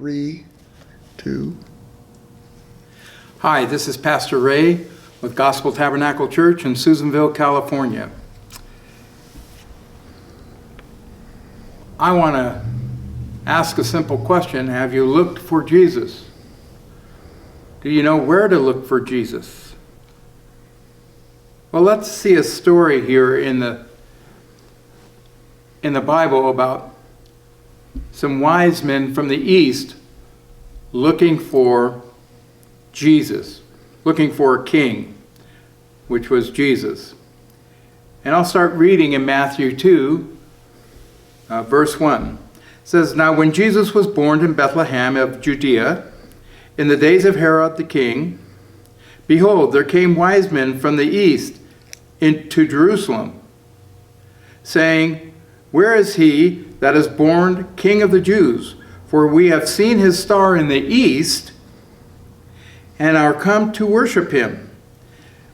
3, 2. Hi, this is Pastor Ray with Gospel Tabernacle Church in Susanville, California. I want to ask a simple question. Have you looked for Jesus? Do you know where to look for Jesus? Well, let's see a story here in the Bible about some wise men from the east looking for Jesus, looking for a king, which was Jesus. And I'll start reading in Matthew 2, verse 1. It says, "Now when Jesus was born in Bethlehem of Judea, in the days of Herod the king, behold, there came wise men from the east into Jerusalem, saying, Where is he that is born King of the Jews? For we have seen his star in the east, and are come to worship him.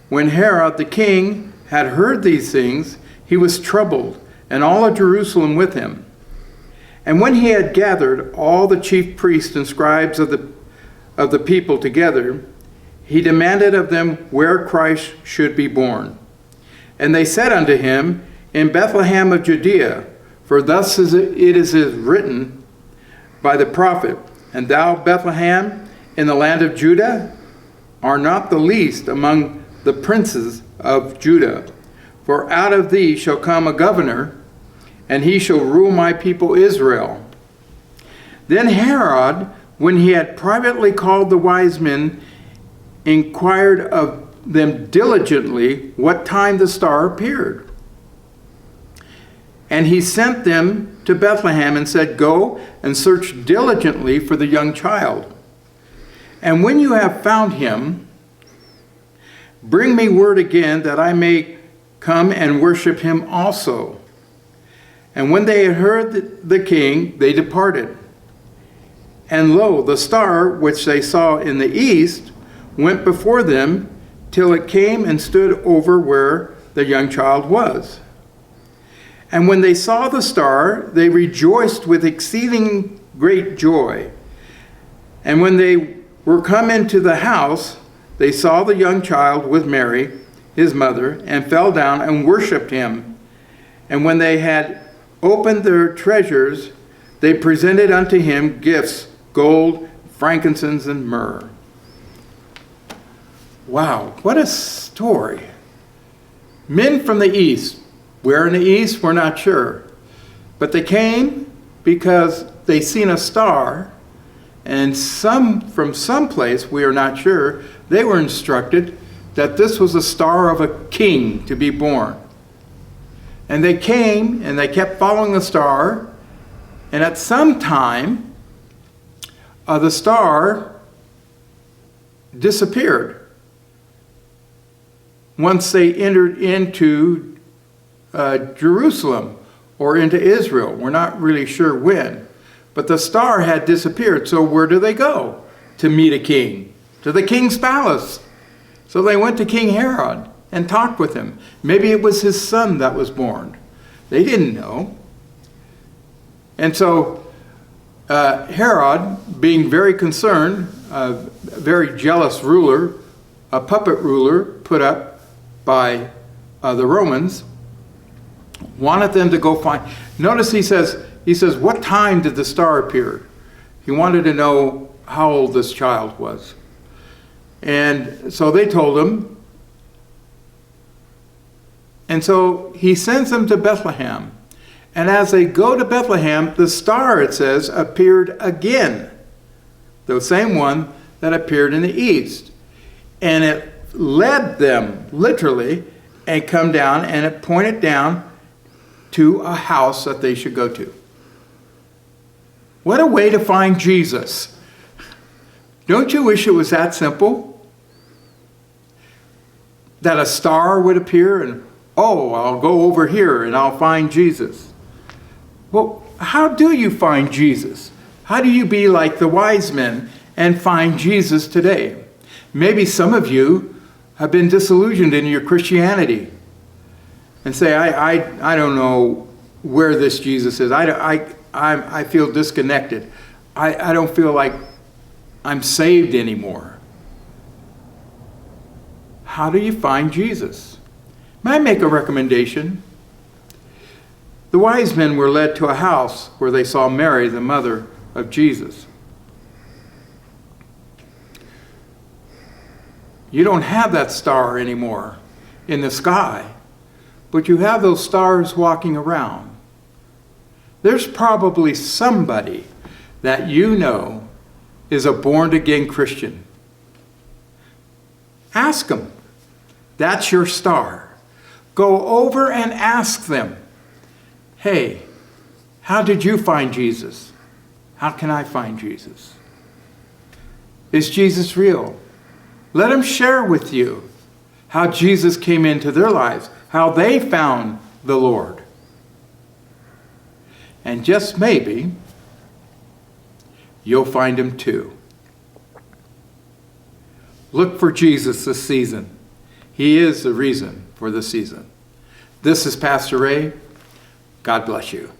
When Herod the king had heard these things, he was troubled, and all of Jerusalem with him. And when he had gathered all the chief priests and scribes of the people together, he demanded of them where Christ should be born. And they said unto him, In Bethlehem of Judea, for thus it is written by the prophet, And thou, Bethlehem, in the land of Judah, are not the least among the princes of Judah. For out of thee shall come a governor, and he shall rule my people Israel. Then Herod, when he had privately called the wise men, inquired of them diligently what time the star appeared. And he sent them to Bethlehem and said, Go and search diligently for the young child. And when you have found him, bring me word again that I may come and worship him also. And when they had heard the king, they departed. And lo, the star which they saw in the east went before them till it came and stood over where the young child was. And when they saw the star, they rejoiced with exceeding great joy. And when they were come into the house, they saw the young child with Mary, his mother, and fell down and worshipped him. And when they had opened their treasures, they presented unto him gifts, gold, frankincense, and myrrh." Wow, what a story. Men from the east. Where in the east, we're not sure. But they came because they seen a star, and from some place, we are not sure, they were instructed that this was a star of a king to be born. And they came, and they kept following the star, and at some time, the star disappeared. Once they entered into Jerusalem or into Israel. We're not really sure when. But the star had disappeared. So where do they go? To meet a king. To the king's palace. So they went to King Herod and talked with him. Maybe it was his son that was born. They didn't know. And so Herod, being very concerned, a very jealous ruler, a puppet ruler put up by the Romans, wanted them to go find. Notice he says, what time did the star appear? He wanted to know how old this child was. And so they told him. And so he sends them to Bethlehem. And as they go to Bethlehem, the star, it says, appeared again. The same one that appeared in the east. And it led them, literally, and come down, and it pointed down to a house that they should go to. What a way to find Jesus. Don't you wish it was that simple? That a star would appear and, I'll go over here and I'll find Jesus. Well, how do you find Jesus? How do you be like the wise men and find Jesus today? Maybe some of you have been disillusioned in your Christianity and say, I don't know where this Jesus is. I feel disconnected. I don't feel like I'm saved anymore. How do you find Jesus? May I make a recommendation? The wise men were led to a house where they saw Mary, the mother of Jesus. You don't have that star anymore in the sky, but you have those stars walking around. There's probably somebody that you know is a born-again Christian. Ask them. That's your star. Go over and ask them, hey, how did you find Jesus? How can I find Jesus? Is Jesus real? Let them share with you how Jesus came into their lives, how they found the Lord. And just maybe, you'll find him too. Look for Jesus this season. He is the reason for the season. This is Pastor Ray. God bless you.